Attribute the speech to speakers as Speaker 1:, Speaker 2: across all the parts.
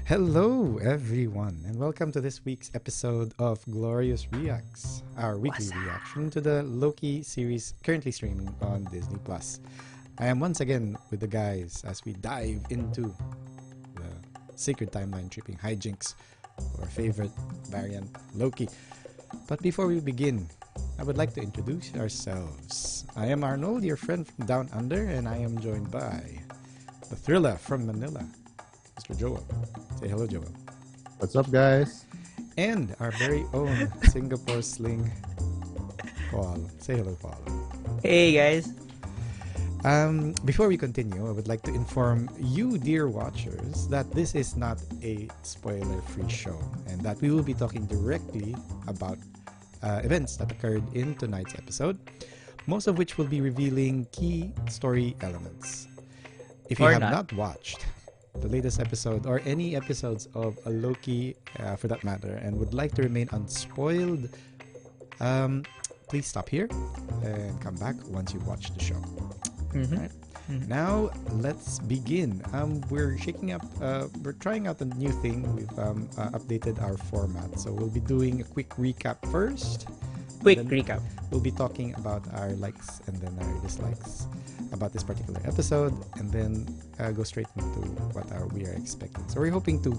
Speaker 1: Hello, everyone, and welcome to this week's episode of Glorious Reacts, our weekly reaction to the Loki series currently streaming on Disney Plus. I am once again with the guys as we dive into the sacred timeline tripping hijinks of our favorite variant, Loki. But before we begin, I would like to introduce ourselves. I am Arnold, your friend from Down Under, and I am joined by the thriller from Manila, Mr. Joel. Say hello, Joel.
Speaker 2: What's up, guys?
Speaker 1: And our very own Singapore sling, Paul. Say hello, Paul.
Speaker 3: Hey, guys.
Speaker 1: Before we continue, I would like to inform you, dear watchers, that this is not a spoiler-free show and that we will be talking directly about events that occurred in tonight's episode, most of which will be revealing key story elements. If you have not watched the latest episode or any episodes of a Loki for that matter and would like to remain unspoiled, please stop here and come back once you've watched the show. Right. Now let's begin. We're trying out a new thing. We've updated our format, so we'll be doing a quick recap first. We'll be talking about our likes and then our dislikes about this particular episode, and then go straight into what we are expecting. So we're hoping to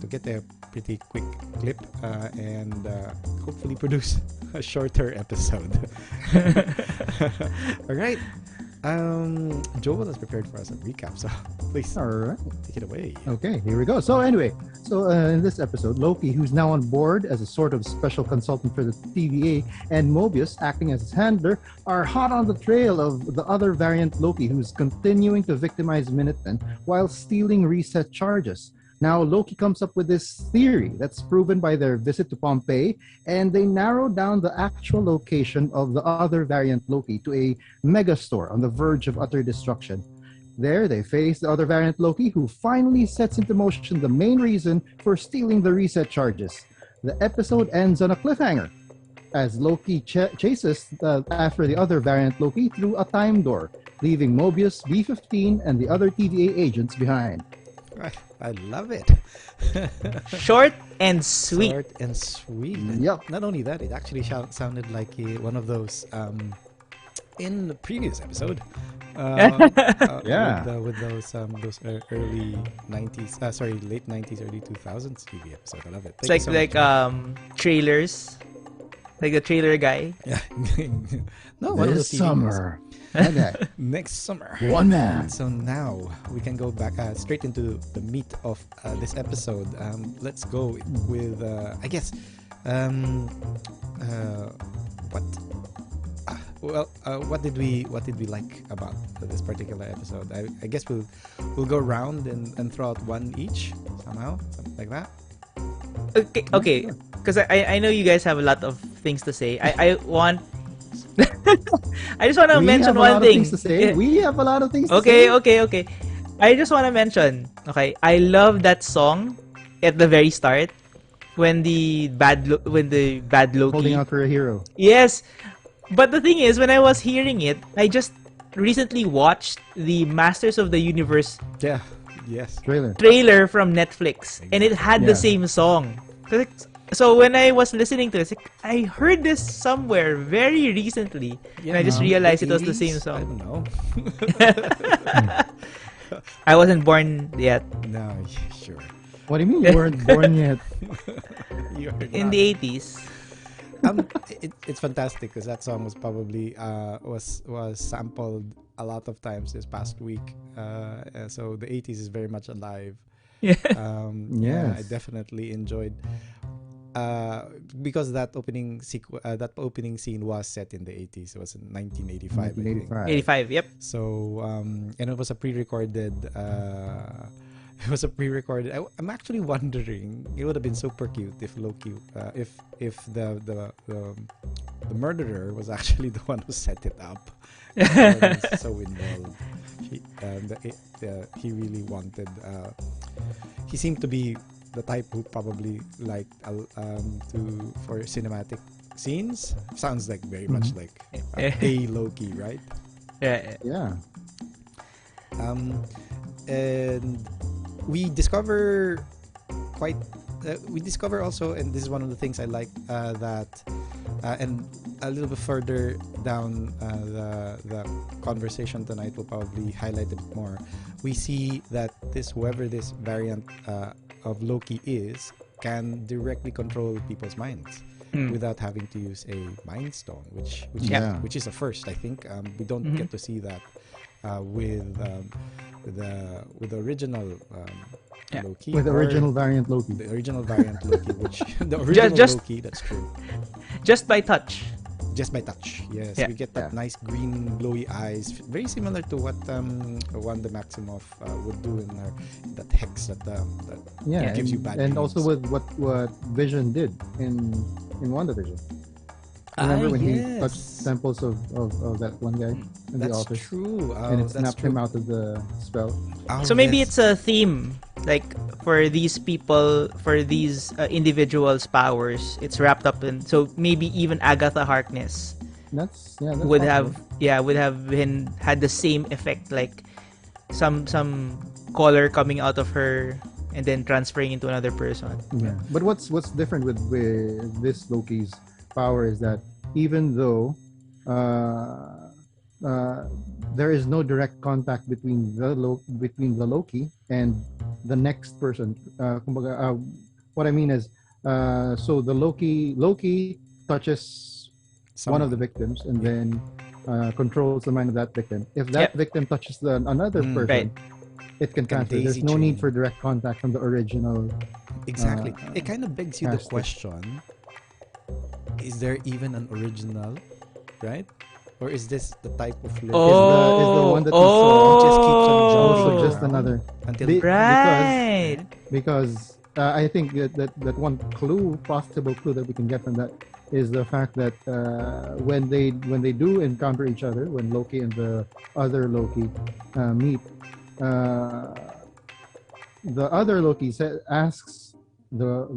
Speaker 1: get a pretty quick clip and hopefully produce a shorter episode. All right. Joel has prepared for us a recap, so please take it away.
Speaker 2: Okay, here we go. So anyway, in this episode, Loki, who's now on board as a sort of special consultant for the TVA, and Mobius, acting as his handler, are hot on the trail of the other variant Loki, who's continuing to victimize Minutemen while stealing reset charges. Now, Loki comes up with this theory that's proven by their visit to Pompeii, and they narrow down the actual location of the other variant Loki to a megastore on the verge of utter destruction. There, they face the other variant Loki, who finally sets into motion the main reason for stealing the reset charges. The episode ends on a cliffhanger, as Loki chases after the other variant Loki through a time door, leaving Mobius, B-15, and the other TVA agents behind.
Speaker 1: I love it.
Speaker 3: Short and sweet.
Speaker 1: Short and sweet.
Speaker 2: Yep.
Speaker 1: Not only that, it actually sounded like one of those in the previous episode. With those early 90s, late 90s, early 2000s TV episode. I love it.
Speaker 3: It's trailers, like the trailer guy.
Speaker 1: Yeah. No, one of those
Speaker 2: This summer. Okay.
Speaker 1: Next summer.
Speaker 2: One man.
Speaker 1: So now we can go back straight into the meat of this episode. Let's go with I guess what did we like about this particular episode? I guess we'll go around and throw out one each somehow, something like that.
Speaker 3: Okay. Because I know you guys have a lot of things to say. I just want to mention one thing.
Speaker 2: We have a lot of things to
Speaker 3: say.
Speaker 2: Okay.
Speaker 3: Okay. I just want to mention. Okay, I love that song at the very start when the bad Loki
Speaker 2: holding out for a hero.
Speaker 3: Yes, but the thing is, when I was hearing it, I just recently watched the Masters of the Universe trailer from Netflix, and it had the same song. So when I was listening to it, I heard this somewhere very recently, and I just realized it was the same song.
Speaker 1: I don't know.
Speaker 3: I wasn't born yet.
Speaker 1: No, sure.
Speaker 2: What do you mean you weren't born yet?
Speaker 3: In the 80s.
Speaker 1: It's fantastic because that song was probably was sampled a lot of times this past week. So the 80s is very much alive. I definitely enjoyed. Because that opening scene was set in the 80s. It was in 1985.
Speaker 3: 85, yep.
Speaker 1: So and it was a pre-recorded. I'm actually wondering. It would have been super cute if Loki, if the murderer was actually the one who set it up. So involved. He really wanted. He seemed to be the type who probably liked for cinematic scenes. Sounds like very much like a Loki, right?
Speaker 3: Yeah.
Speaker 1: And we discover quite. We discover also, and this is one of the things I like that, and a little bit further down the conversation tonight will probably highlight a bit more. We see that whoever this variant of Loki is can directly control people's minds without having to use a mind stone, which is a first. I think we don't get to see that with the original Loki.
Speaker 2: With the original variant Loki.
Speaker 1: The original variant Loki, which the original Loki, that's true.
Speaker 3: Just by touch.
Speaker 1: Just by touch, yes.
Speaker 3: Yeah.
Speaker 1: We get that nice green glowy eyes, very similar to what Wanda Maximoff would do in her that hex that gives you bad
Speaker 2: and
Speaker 1: dreams.
Speaker 2: also with what Vision did in WandaVision. Remember when he touched samples of that one guy in the office?
Speaker 1: That's true.
Speaker 2: And it snapped him out of the spell.
Speaker 3: So maybe it's a theme, like for these people, for these individuals' powers, it's wrapped up in. So maybe even Agatha Harkness
Speaker 2: That's
Speaker 3: would
Speaker 2: possible.
Speaker 3: have had the same effect, like some color coming out of her and then transferring into another person.
Speaker 2: Yeah. But what's different with this Loki's power is that even though there is no direct contact between the Loki and the next person. What I mean is, so the Loki touches one of the victims and then controls the mind of that victim. If that victim touches another person, it can transfer. There's no need for direct contact from the original.
Speaker 1: Exactly. It kind of begs you the question: is there even an original, right? Or is this the type of Loki?
Speaker 2: Is the one that we
Speaker 1: saw just keeps on jumping
Speaker 2: also just
Speaker 1: around
Speaker 2: another
Speaker 1: until
Speaker 2: because I think that one possible clue that we can get from that is the fact that when they do encounter each other, when Loki and the other Loki meet, the other Loki asks the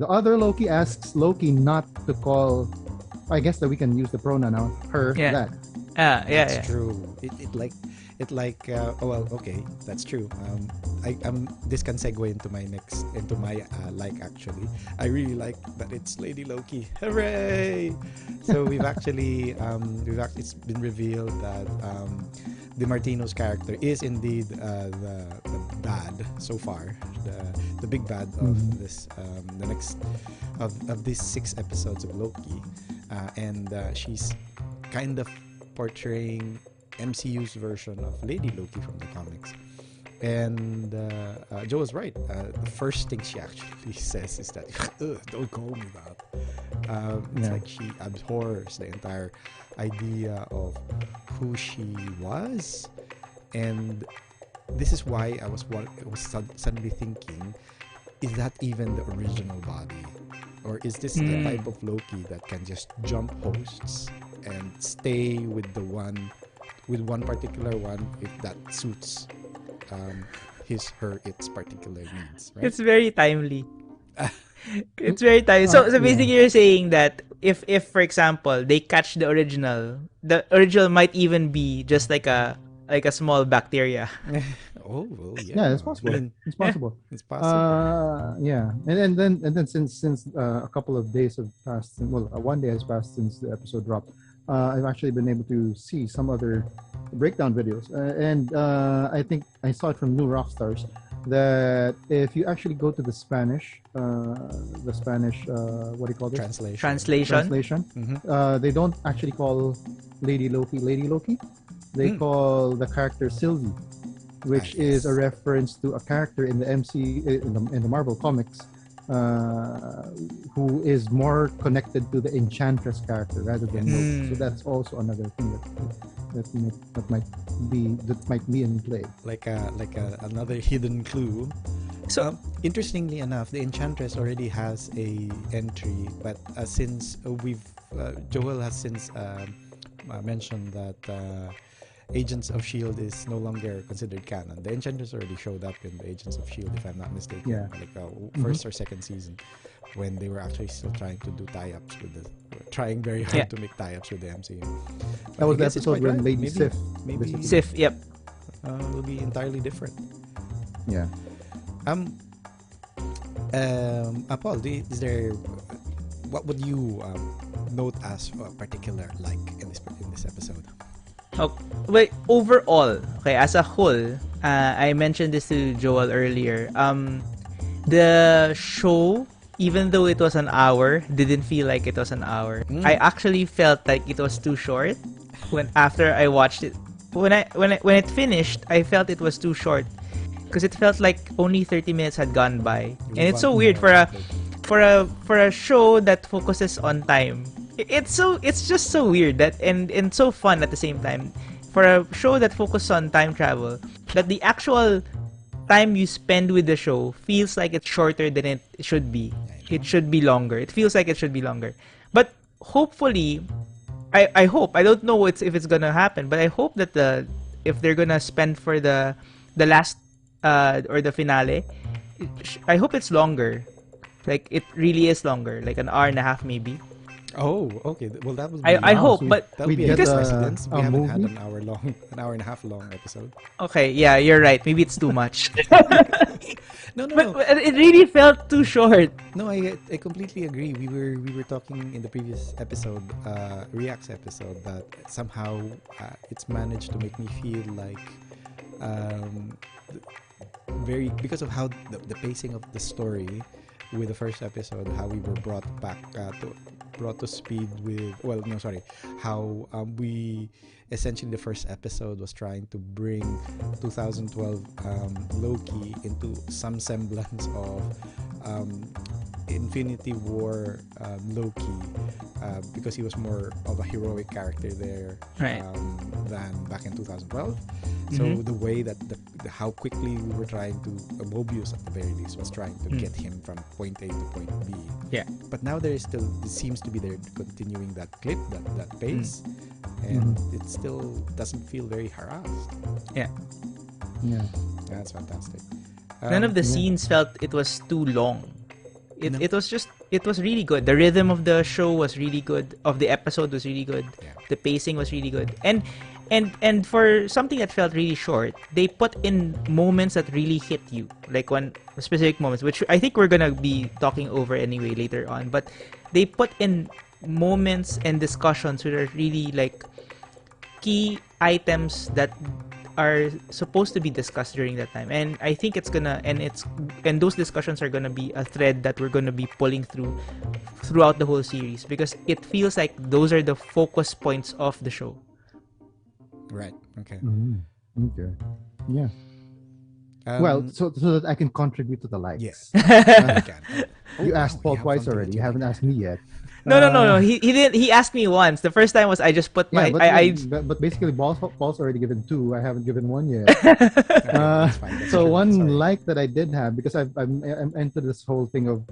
Speaker 2: other Loki asks Loki not to call. I guess that we can use the pronoun now. Her. That.
Speaker 1: That's true. Okay, that's true. This can segue into my actually. I really like that it's Lady Loki. Hooray! So it's been revealed that DiMartino's character is indeed the bad so far, the big bad of this the next of these 6 episodes of Loki, and she's kind of portraying MCU's version of Lady Loki from the comics. And Joe was right. The first thing she actually says is that, don't call me that. It's like she abhors the entire idea of who she was. And this is why I was suddenly thinking, is that even the original body? Or is this the type of Loki that can just jump hosts and stay with one particular one if that suits its particular needs, right?
Speaker 3: It's very timely. It's very timely. So basically you're saying that if for example they catch the original might even be just like a small bacteria.
Speaker 2: Yeah, it's possible. It's possible.
Speaker 1: It's possible.
Speaker 2: And then since a couple of days have passed, one day has passed since the episode dropped, I've actually been able to see some other breakdown videos, and I think I saw it from New Rockstars that if you actually go to the Spanish, what do you call this?
Speaker 3: Translation.
Speaker 2: They don't actually call Lady Loki. They call the character Sylvie, which is a reference to a character in the in the Marvel comics, who is more connected to the Enchantress character rather than Loki. So that's also another thing that might be in play.
Speaker 1: Like another hidden clue. So interestingly enough, the Enchantress already has a entry, but since Joel has since mentioned that Agents of S.H.I.E.L.D. is no longer considered canon. The Enchantress already showed up in the Agents of S.H.I.E.L.D., if I'm not mistaken, first or second season, when they were actually still trying to do tie-ups trying very hard to make tie-ups with the MCU.
Speaker 2: That was the episode when Lady Sif.
Speaker 3: Sif, yep.
Speaker 1: Will be entirely different.
Speaker 2: Yeah.
Speaker 1: Paul, is there what would you note as particular like in this episode?
Speaker 3: Okay, wait, overall, okay, as a whole, I mentioned this to Joel earlier. The show, even though it was an hour, didn't feel like it was an hour. I actually felt like it was too short when after I watched it. When it finished, I felt it was too short because it felt like only 30 minutes had gone by, and it's so weird for a show that focuses on time. It's just so weird that and so fun at the same time for a show that focuses on time travel, that the actual time you spend with the show feels like it's shorter than it should be. It should be longer. It feels like it should be longer. But hopefully, I hope, I don't know if it's gonna happen, but I hope that if they're gonna spend for the last or the finale, I hope it's longer. Like it really is longer, like an hour and a half maybe.
Speaker 1: Oh, okay. Well, that would be.
Speaker 3: I hope,
Speaker 2: so
Speaker 3: but
Speaker 1: that would be
Speaker 2: get
Speaker 1: a
Speaker 3: because
Speaker 1: precedence. We
Speaker 2: a
Speaker 1: haven't had
Speaker 2: movie?
Speaker 1: an hour and a half long episode.
Speaker 3: okay, yeah, you're right. Maybe it's too much.
Speaker 1: No, no,
Speaker 3: But
Speaker 1: no.
Speaker 3: it really felt too short.
Speaker 1: No, I completely agree. We were talking in the previous episode, Reacts episode, that somehow it's managed to make me feel like um, very because of how the pacing of the story with the first episode, how we were brought to speed with how we essentially the first episode was trying to bring 2012 Loki into some semblance of Infinity War Loki, because he was more of a heroic character there,
Speaker 3: Right.
Speaker 1: than back in 2012. So the way that how quickly we were trying to Mobius at the very least was trying to get him from point A to point B.
Speaker 3: Yeah.
Speaker 1: But now there seems to be there continuing that clip, that pace, and it still doesn't feel very harassed.
Speaker 3: Yeah.
Speaker 2: Yeah.
Speaker 1: That's fantastic.
Speaker 3: None of the scenes felt it was too long. It was really good. The rhythm of the show was really good. Of the episode was really good.
Speaker 1: Yeah.
Speaker 3: The pacing was really good. And for something that felt really short, they put in moments that really hit you. Like one specific moments, which I think we're gonna be talking over anyway later on. But they put in moments and discussions which are really like key items that are supposed to be discussed during that time, and I think those discussions are gonna be a thread that we're gonna be pulling throughout the whole series, because it feels like those are the focus points of the show.
Speaker 1: Right. Okay.
Speaker 2: Okay. Yeah. Well, so that I can contribute to the likes.
Speaker 1: Yes.
Speaker 2: Uh,
Speaker 1: can.
Speaker 2: you
Speaker 1: Oh,
Speaker 2: asked
Speaker 1: wow,
Speaker 2: Paul
Speaker 1: we have
Speaker 2: twice
Speaker 1: something
Speaker 2: already.
Speaker 1: that
Speaker 2: You haven't asked me yet.
Speaker 3: No. He didn't. He asked me once. The first time was I just put my
Speaker 2: Yeah, but basically, Paul's already given two. I haven't given one yet.
Speaker 1: That's fine. That's
Speaker 2: So
Speaker 1: true.
Speaker 2: one
Speaker 1: Sorry.
Speaker 2: like that I did have, because I'm into this whole thing of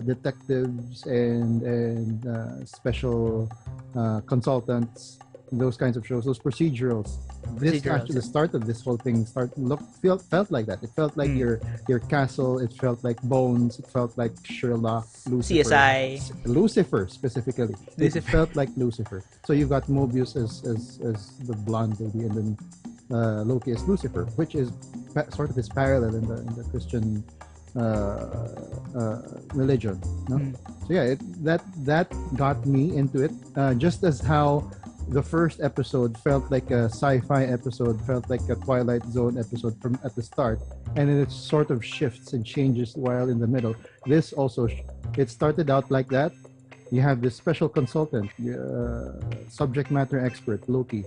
Speaker 2: detectives and special consultants, those kinds of shows, those procedurals. This
Speaker 3: Procedurals,
Speaker 2: actually started this whole thing. Felt like that. It felt like your castle. It felt like Bones. It felt like Sherlock, Lucifer,
Speaker 3: CSI.
Speaker 2: Lucifer specifically. It
Speaker 3: Lucifer.
Speaker 2: felt like Lucifer. So you got Mobius as the blonde lady, and then Loki as Lucifer, which is sort of his parallel in the Christian religion. No? So yeah, that got me into it. Just as how the first episode felt like a sci-fi episode, felt like a Twilight Zone episode from at the start, and then it sort of shifts and changes while in the middle. This also it started out like that. You have this special consultant, subject matter expert Loki,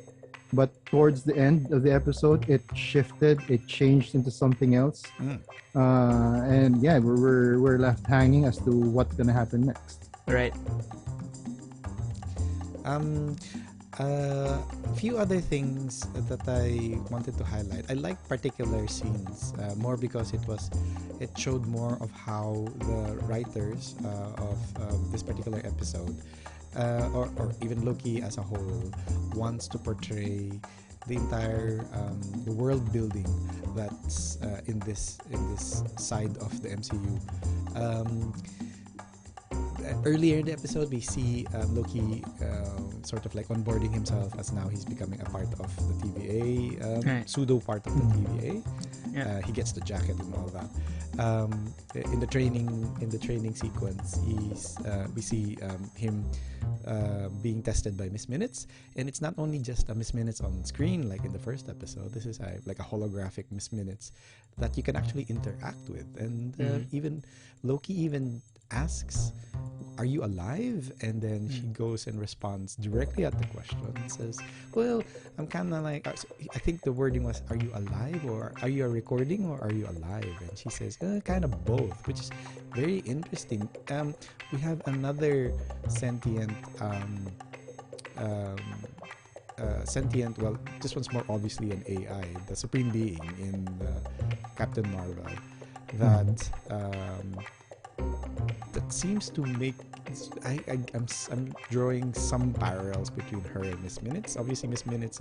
Speaker 2: but towards the end of the episode, it shifted, it changed into something else, and yeah, we're left hanging as to what's gonna happen next.
Speaker 3: Right.
Speaker 1: A few other things that I wanted to highlight. I like particular scenes more because it showed more of how the writers of this particular episode, or even Loki as a whole, wants to portray the entire the world building that's in this side of the MCU. earlier in the episode, we see Loki sort of like onboarding himself as now he's becoming a part of the TVA,
Speaker 3: Right.
Speaker 1: pseudo part of the TVA.
Speaker 3: Yeah.
Speaker 1: He gets the jacket and all that. In the training sequence, we see him being tested by Miss Minutes, and it's not only just a Miss Minutes on screen like in the first episode. This is like a holographic Miss Minutes that you can actually interact with, and even Loki even asks, "Are you alive?" And then she goes and responds directly at the question and says, "Well, I'm kind of like, I think the wording was, are you alive, or are you a recording, or are you alive?" And she says, kind of both, which is very interesting. We have another sentient, well, this one's more obviously an AI, the Supreme Being in Captain Marvel, that that seems to make I'm drawing some parallels between her and Miss Minutes. Obviously, Miss Minutes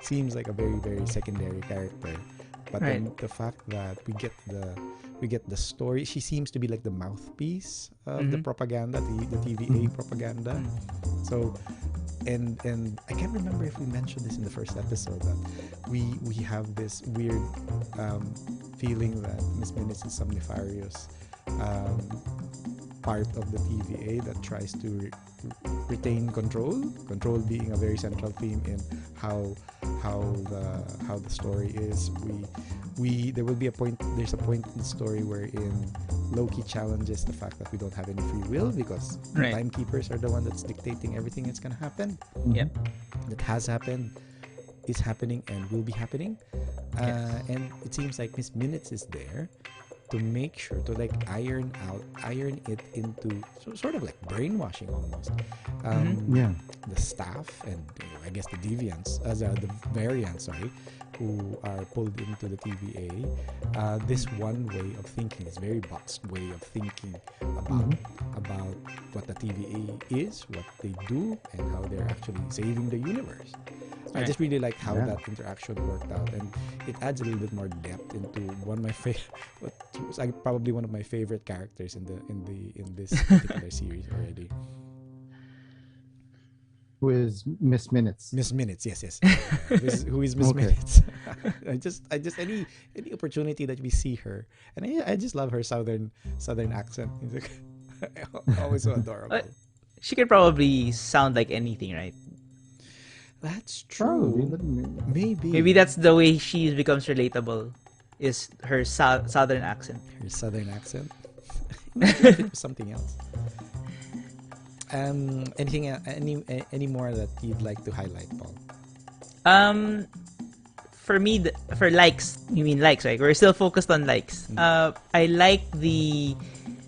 Speaker 1: seems like a very, very secondary character, but
Speaker 3: Right.
Speaker 1: then the fact that we get the story, she seems to be like the mouthpiece of the propaganda, the TVA propaganda. So, and I can't remember if we mentioned this in the first episode, that we have this weird feeling that Miss Minutes is some nefarious part of the TVA that tries to retain control being a very central theme in how the story is. There's a point in the story wherein Loki challenges the fact that we don't have any free will because
Speaker 3: Right.
Speaker 1: timekeepers are the one that's dictating everything that's gonna happen.
Speaker 3: Yep.
Speaker 1: That has happened, is happening, and will be happening. And it seems like Miss Minutes is there to make sure to like iron it into sort of like brainwashing almost. The staff and I guess the deviants, the variants, who are pulled into the TVA. This one way of thinking is very boxed way of thinking about what the TVA is, what they do, and how they're actually saving the universe. I just really liked how that interaction worked out, and it adds a little bit more depth into one of my probably one of my favorite characters in this particular series already.
Speaker 2: Who is Miss Minutes?
Speaker 1: Miss Minutes, yes. Who is Miss
Speaker 2: Okay.
Speaker 1: Minutes? I just any opportunity that we see her, and I just love her southern accent. Always so adorable.
Speaker 3: She could probably sound like anything, right?
Speaker 1: That's
Speaker 2: Probably,
Speaker 1: true.
Speaker 2: but
Speaker 3: Maybe that's the way she becomes relatable, is her southern accent.
Speaker 1: Her southern accent. Maybe if it was something else. Anything? Any more that you'd like to highlight, Paul?
Speaker 3: For me, for likes, you mean likes, right? We're still focused on likes. I like the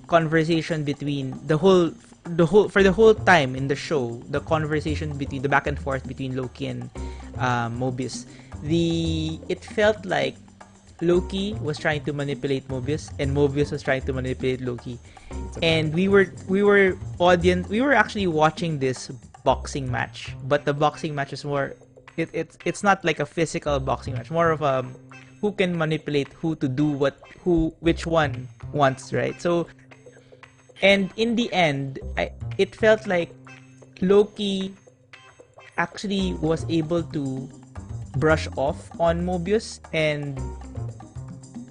Speaker 3: conversation between the whole time in the show, the conversation between the back and forth between Loki and Mobius. It felt like Loki was trying to manipulate Mobius, and Mobius was trying to manipulate Loki. And we were actually watching this boxing match, but the boxing match is more it's not like a physical boxing match, more of a who can manipulate who to do which one wants, right? So, and in the end, it felt like Loki actually was able to brush off on Mobius, and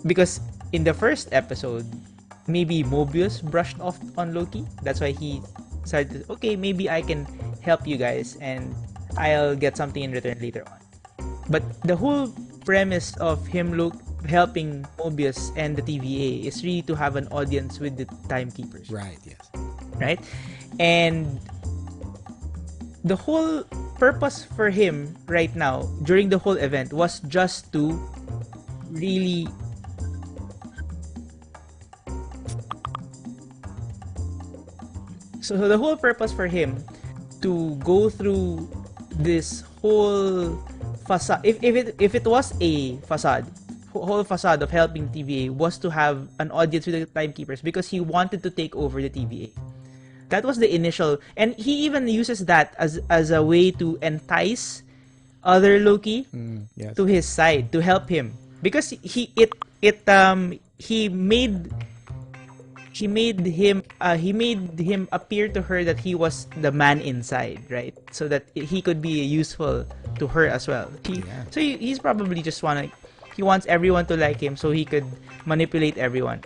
Speaker 3: because in the first episode, maybe Mobius brushed off on Loki. That's why he started, okay, maybe I can help you guys and I'll get something in return later on. But the whole premise of him helping Mobius and the TVA is really to have an audience with the timekeepers.
Speaker 1: Right, yes.
Speaker 3: Right? And the whole purpose for him right now, during the whole event, was just to really So the whole purpose for him to go through this whole facade, if it was a facade, whole facade of helping TVA, was to have an audience with the timekeepers because he wanted to take over the TVA. That was the initial, and he even uses that as a way to entice other Loki
Speaker 1: Yes.
Speaker 3: to his side, to help him, because he made she made him he made him appear to her that he was the man inside, right? So that he could be useful to her as well. He's probably just he wants everyone to like him so he could manipulate everyone.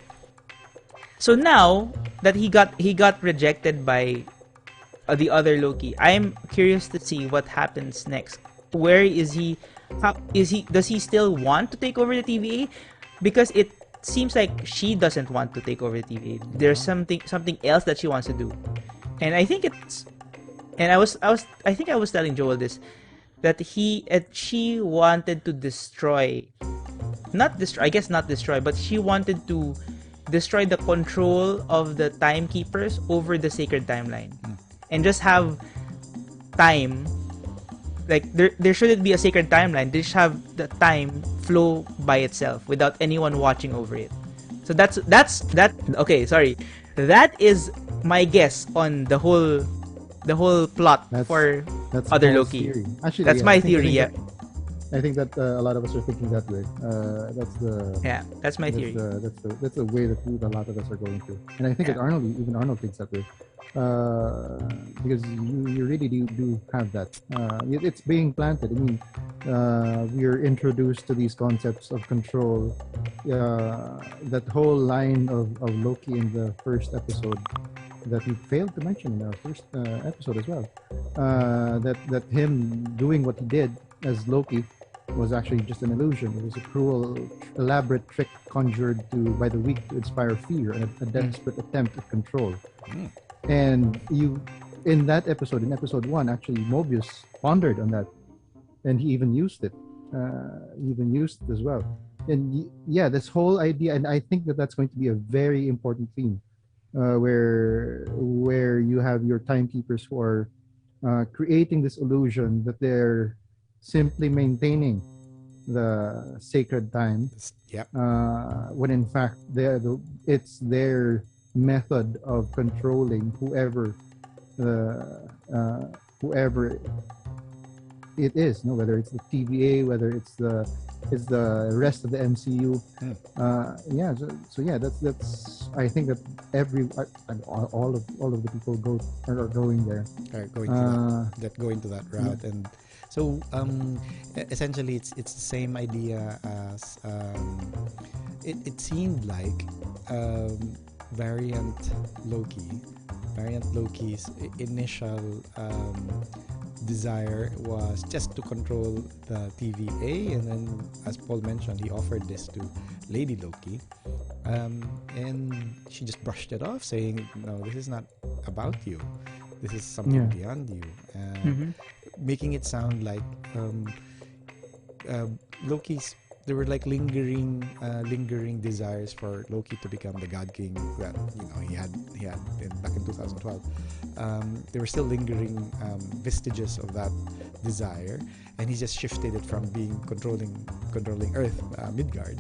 Speaker 3: So now that he got rejected by the other Loki, I'm curious to see what happens next. Where is he? Does he still want to take over the TVA? Because it seems like she doesn't want to take over the TVA. There's something else that she wants to do, and I think it's. And I think I was telling Joel this, that she wanted to not destroy, but she wanted to destroy the control of the timekeepers over the sacred timeline, and just have time. Like there shouldn't be a sacred timeline. They just have the time flow by itself without anyone watching over it. So that's that. Okay, sorry. That is my guess on the whole plot for other Loki.
Speaker 2: Theory. Actually,
Speaker 3: that's my theory. Yeah.
Speaker 2: I think that a lot of us are thinking that way.
Speaker 3: That's my theory.
Speaker 2: That's the way that a lot of us are going through, and I think that Arnold thinks that way, because you really do have that. It's being planted. I mean, we are introduced to these concepts of control. That whole line of Loki in the first episode that we failed to mention in our first episode as well. That him doing what he did as Loki was actually just an illusion. It was a cruel, elaborate trick conjured by the weak to inspire fear and a desperate attempt at control. And in episode 1, actually Mobius pondered on that, and he even used it. As well. And this whole idea, and I think that's going to be a very important theme, where you have your timekeepers who are creating this illusion that they're simply maintaining the sacred time, when in fact it's their method of controlling whoever it is, whether it's the TVA, whether it's the rest of the MCU. That's I think that all of the people are going there,
Speaker 1: going to that route. And so essentially it's the same idea as it seemed like variant Loki's initial desire was just to control the TVA, and then, as Paul mentioned, he offered this to Lady Loki, and she just brushed it off, saying, "No, this is not about you. This is something beyond you," making it sound like Loki's. There were like lingering desires for Loki to become the God King that he had back in 2012. There were still lingering vestiges of that desire, and he just shifted it from being controlling Earth, Midgard,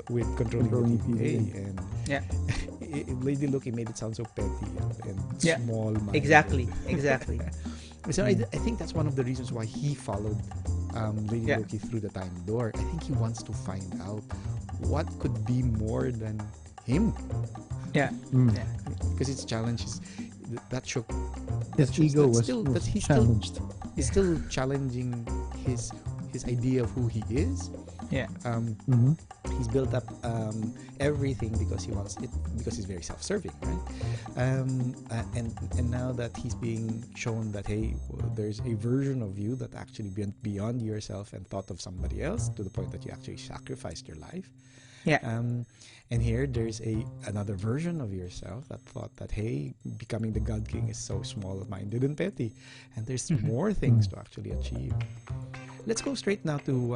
Speaker 1: with controlling the TVA. And Lady Loki made it sound so petty and small-minded.
Speaker 3: Exactly.
Speaker 1: So I think that's one of the reasons why he followed Lady Loki through the time door. I think he wants to find out what could be more than him. Because his challenge is that shook
Speaker 2: his ego was challenged.
Speaker 1: He's still challenging his idea of who he is. He's built up everything because he wants it, because he's very self-serving, right? And now that he's being shown that, hey, there's a version of you that actually went beyond yourself and thought of somebody else to the point that you actually sacrificed your life. And here there's another version of yourself that thought that, hey, becoming the God King is so small-minded and petty, and there's more things to actually achieve. Let's go straight now to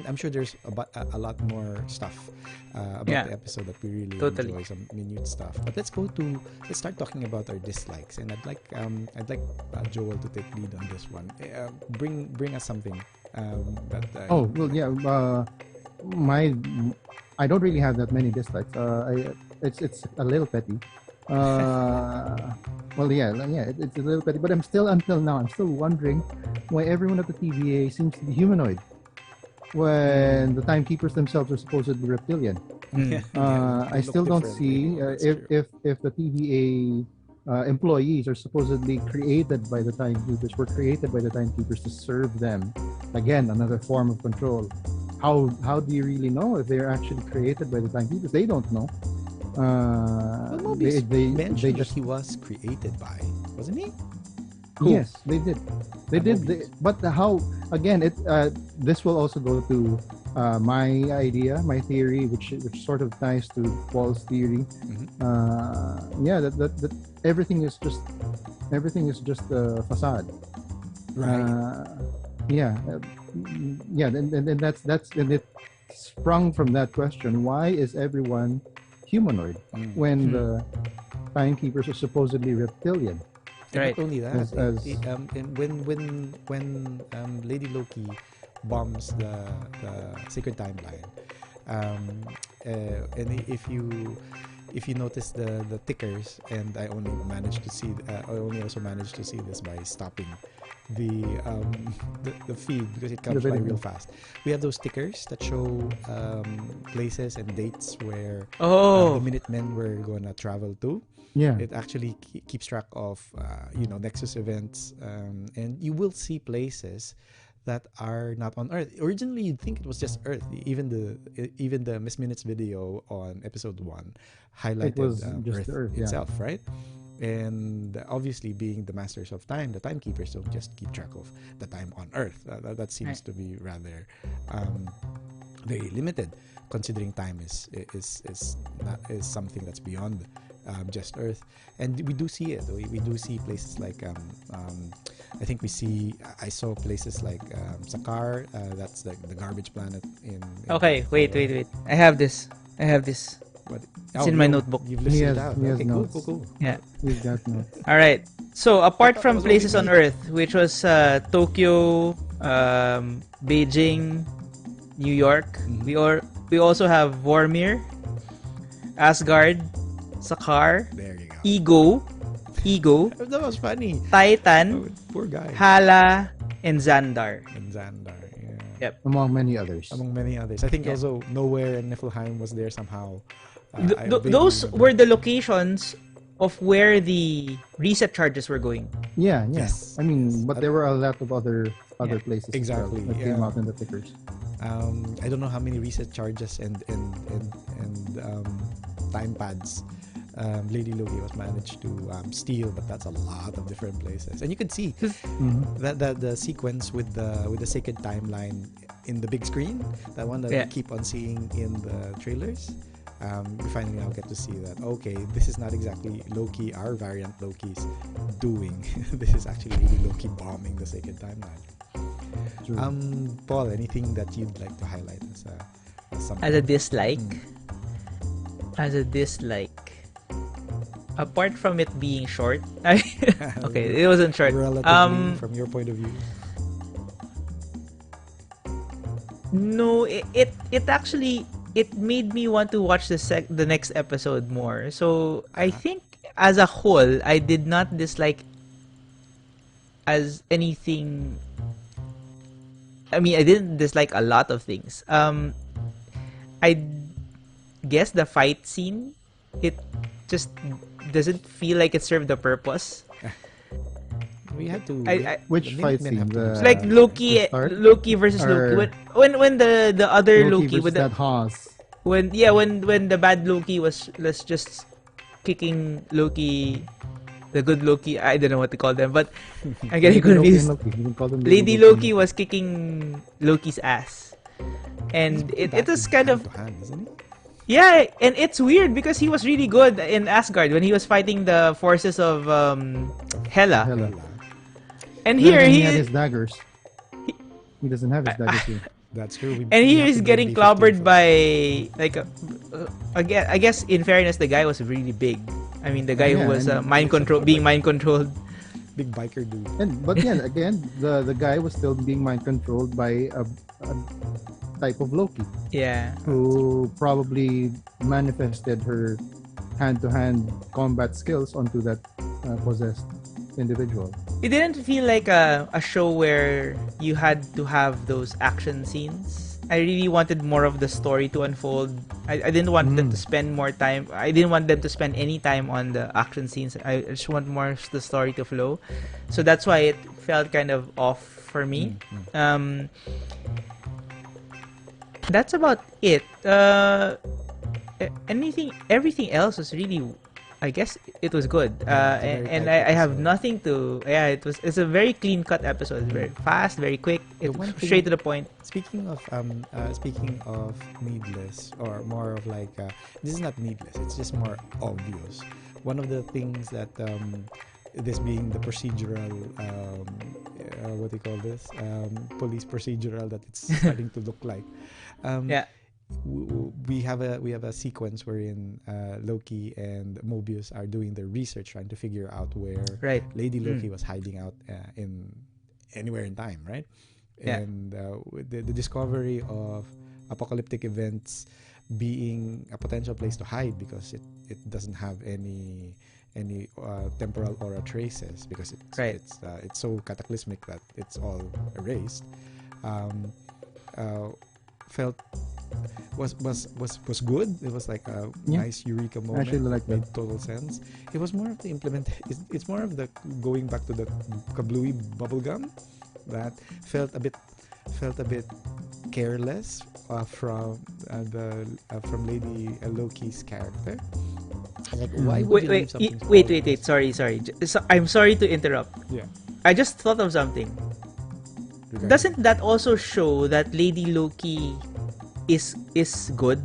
Speaker 1: I'm sure there's a lot more stuff about the episode that we really enjoy, some minute stuff, but let's start talking about our dislikes, and I'd like Joel to take lead on this one. Bring us something
Speaker 2: I don't really have that many dislikes. It's a little petty. It's a little petty, but until now I'm still wondering why everyone at the TVA seems to be humanoid when the timekeepers themselves are supposedly reptilian.
Speaker 1: Yeah,
Speaker 2: I
Speaker 1: they
Speaker 2: still
Speaker 1: look
Speaker 2: don't
Speaker 1: different,
Speaker 2: see
Speaker 1: that's
Speaker 2: if,
Speaker 1: true.
Speaker 2: the TVA employees are supposedly created by the timekeepers, were created by the timekeepers to serve them. Again, another form of control. How do you really know if they're actually created by the timekeepers? They don't know.
Speaker 1: Well,
Speaker 2: They,
Speaker 1: Mobius
Speaker 2: they
Speaker 1: mentioned that
Speaker 2: just
Speaker 1: he was created by, wasn't he?
Speaker 3: Who?
Speaker 2: Yes, they did. They did.
Speaker 1: Mobius.
Speaker 2: But how? Again, it. This will also go to my idea, my theory, which sort of ties to Paul's theory. Yeah, that everything is just a facade.
Speaker 1: Right.
Speaker 2: Yeah, yeah, and that's and it sprung from that question: why is everyone humanoid when the timekeepers are supposedly reptilian?
Speaker 1: And
Speaker 3: Right.
Speaker 1: not only that,
Speaker 2: As
Speaker 1: and when Lady Loki bombs the sacred timeline, um, and if you notice the tickers, and I only managed to see I only also managed to see this by stopping the the feed because it comes by
Speaker 2: video.
Speaker 1: real fast. We have those stickers that show places and dates where the
Speaker 3: Oh,
Speaker 1: Minutemen were gonna travel to.
Speaker 2: Yeah.
Speaker 1: It actually keeps track of Nexus events, and you will see places that are not on Earth. Originally, you'd think it was just Earth. Even the Miss Minutes video on episode 1 highlighted
Speaker 2: It was just
Speaker 1: Earth
Speaker 2: the Earth, yeah.
Speaker 1: itself, right? And obviously, being the masters of time, the timekeepers don't just keep track of the time on Earth. That seems
Speaker 3: Right.
Speaker 1: to be rather very limited, considering time is something that's beyond just Earth. And we do see it. We do see places like I think I saw places like Sakar. That's the garbage planet in
Speaker 3: okay. Wait. I have this.
Speaker 1: What?
Speaker 3: It's in my
Speaker 1: no,
Speaker 3: notebook.
Speaker 1: You've
Speaker 2: He
Speaker 1: listed it
Speaker 2: has-
Speaker 1: out.
Speaker 2: he has
Speaker 1: Okay,
Speaker 2: notes.
Speaker 1: cool.
Speaker 3: Yeah.
Speaker 2: We've got no.
Speaker 3: All right. So
Speaker 1: I
Speaker 3: apart
Speaker 1: thought
Speaker 3: from
Speaker 1: it was only
Speaker 3: places on
Speaker 1: me.
Speaker 3: Earth, which was Tokyo, Beijing, New York, we also have Vormir, Asgard, Sakaar,
Speaker 1: There you go.
Speaker 3: Ego,
Speaker 1: That was funny.
Speaker 3: Titan,
Speaker 1: Poor guy.
Speaker 3: Hala, and Xandar.
Speaker 1: And Xandar. Yeah.
Speaker 3: Yep.
Speaker 2: Among many others.
Speaker 1: Among many others. I think
Speaker 3: Yeah.
Speaker 1: also Nowhere and Niflheim was there somehow. I vaguely
Speaker 3: Those
Speaker 1: remember.
Speaker 3: were the locations of where the reset charges were going.
Speaker 2: Yeah.
Speaker 1: Yes,
Speaker 2: I mean,
Speaker 1: yes.
Speaker 2: but there were a lot of other
Speaker 3: Yeah,
Speaker 2: places
Speaker 1: exactly,
Speaker 2: as well that came
Speaker 1: yeah.
Speaker 2: out in the tickers.
Speaker 1: I don't know how many reset charges and time pads Lady Loki was managed to steal, but that's a lot of different places. And you can see that the sequence with the sacred timeline in the big screen, that one that
Speaker 3: Yeah.
Speaker 1: we keep on seeing in the trailers. We finally now get to see that, okay, this is not exactly Loki, our variant Loki's doing. This is actually really Loki bombing the sacred timeline.
Speaker 2: True.
Speaker 1: Paul, anything that you'd like to highlight as something?
Speaker 3: As a dislike. As a dislike. Apart from it being short. Okay, it wasn't short.
Speaker 1: Relatively, from your point of view.
Speaker 3: No, it actually it made me want to watch the next episode more. So I think as a whole, I did not dislike as anything. I mean, I didn't dislike a lot of things. I guess the fight scene, it just doesn't feel like it served the purpose.
Speaker 1: We had to.
Speaker 2: Which
Speaker 1: the
Speaker 2: fight
Speaker 1: Minutemen
Speaker 2: scene?
Speaker 1: have to do
Speaker 3: It's
Speaker 2: The-
Speaker 3: like
Speaker 2: the start?
Speaker 3: Loki versus
Speaker 2: Or-
Speaker 3: Loki. When the other Loki,
Speaker 2: versus
Speaker 3: with the
Speaker 2: that Haas.
Speaker 3: when the bad Loki was just kicking Loki, the good Loki, I don't know what to call them, but I'm getting
Speaker 2: Lady Loki and
Speaker 3: confused.
Speaker 2: Loki. You can call them
Speaker 3: Lady
Speaker 2: Loki
Speaker 3: Loki was kicking Loki's ass, and it was
Speaker 1: back
Speaker 3: kind of
Speaker 1: hand to hand, isn't it?
Speaker 3: yeah, and it's weird because he was really good in Asgard when he was fighting the forces of Hela,
Speaker 2: Hela.
Speaker 3: and
Speaker 2: Then
Speaker 3: here
Speaker 2: again,
Speaker 3: he
Speaker 2: had his daggers. He doesn't have his daggers here.
Speaker 1: That's true.
Speaker 3: and
Speaker 1: we
Speaker 3: he
Speaker 1: have
Speaker 3: is
Speaker 1: to
Speaker 3: getting
Speaker 1: blame B15
Speaker 3: clobbered
Speaker 1: for
Speaker 3: by like again. I guess in fairness, the guy was really big. I mean, the guy who
Speaker 2: Yeah,
Speaker 3: was
Speaker 2: and
Speaker 3: mind control, being mind controlled.
Speaker 1: big biker dude.
Speaker 2: But then again, the guy was still being mind controlled by a type of Loki
Speaker 3: Yeah,
Speaker 2: who probably manifested her hand-to-hand combat skills onto that possessed individual.
Speaker 3: it didn't feel like a show where you had to have those action scenes. I really wanted more of the story to unfold. I didn't want them to spend more time. I didn't want them to spend any time on the action scenes. I just want more of the story to flow. So that's why it felt kind of off for me. That's about it. Everything else was really, I guess it was good. And I have nothing to. Yeah, it's a very clean cut episode. Very fast, very quick. It's straight to the point.
Speaker 1: Speaking of needless, or more of like this is not needless. It's just more obvious. One of the things that this being the procedural, what do you call this? Police procedural that it's starting to look like.
Speaker 3: Yeah.
Speaker 1: We have a sequence wherein Loki and Mobius are doing their research, trying to figure out where Lady Loki was hiding out in anywhere in time, right?
Speaker 3: Yeah.
Speaker 1: And the discovery of apocalyptic events being a potential place to hide because it doesn't have any temporal aura traces because it's so cataclysmic that it's all erased. Felt was good. It was like a nice eureka moment.
Speaker 2: Actually, like
Speaker 1: made total sense. It was more of the it's more of the going back to the kablooey bubblegum that felt a bit careless from Lady Loki's character. Like, why would you leave something
Speaker 3: wait. Sorry. I'm sorry to interrupt.
Speaker 1: Yeah.
Speaker 3: I just thought of something. Doesn't that also show that Lady Loki is good?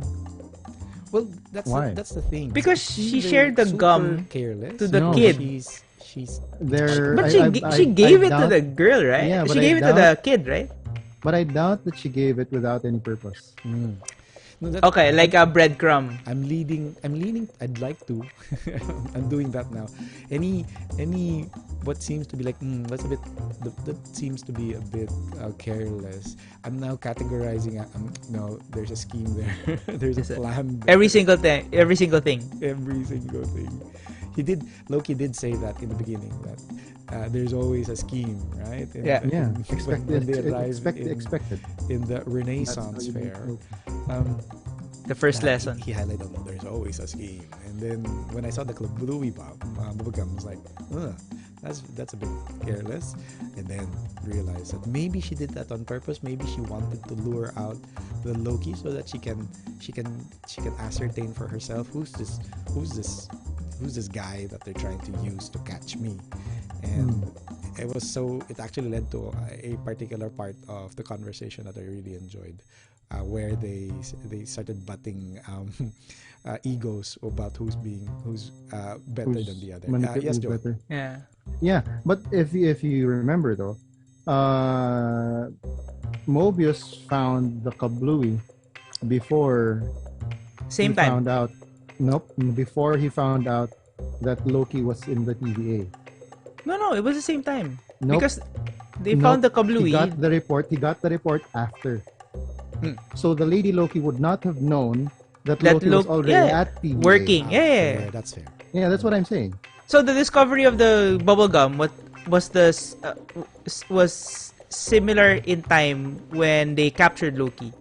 Speaker 1: Well, that's the thing.
Speaker 3: Because she shared the gum
Speaker 1: careless.
Speaker 3: to the kid.
Speaker 1: She's
Speaker 2: there.
Speaker 3: But she gave it to the girl, right?
Speaker 2: Yeah,
Speaker 3: she gave it to the kid, right?
Speaker 2: But I doubt that she gave it without any purpose.
Speaker 1: No,
Speaker 3: Okay, like a breadcrumb.
Speaker 1: I'm leaning. I'd like to. I'm doing that now. Any what seems to be like that's a bit. That seems to be a bit careless. I'm now categorizing. No, there's a scheme there. There's a plan. There.
Speaker 3: Every single thing.
Speaker 1: Loki did say that in the beginning that there's always a scheme, right?
Speaker 2: Expected.
Speaker 1: When they arrive
Speaker 2: Expected.
Speaker 1: in the Renaissance fair.
Speaker 3: The first lesson.
Speaker 1: He highlighted that there's always a scheme, and then when I saw the bluey bubblegum, I was like, that's a bit careless, and then realized that maybe she did that on purpose. Maybe she wanted to lure out the Loki so that she can ascertain for herself who's this guy that they're trying to use to catch me, and it actually led to a particular part of the conversation that I really enjoyed. Where they started butting egos about who's better than the other. Yes, Joe.
Speaker 2: Better.
Speaker 3: Yeah.
Speaker 2: But if you remember though, Mobius found the kablooey before found out. Nope, before he found out that Loki was in the TVA.
Speaker 3: No, it was the same time.
Speaker 2: Nope.
Speaker 3: Because they found the kablooey.
Speaker 2: He got the report after. So the Lady Loki would not have known that Loki was already at TVA.
Speaker 3: Working. Yeah.
Speaker 1: That's fair.
Speaker 2: Yeah, that's what I'm saying.
Speaker 3: So the discovery of the bubblegum was similar in time when they captured Loki.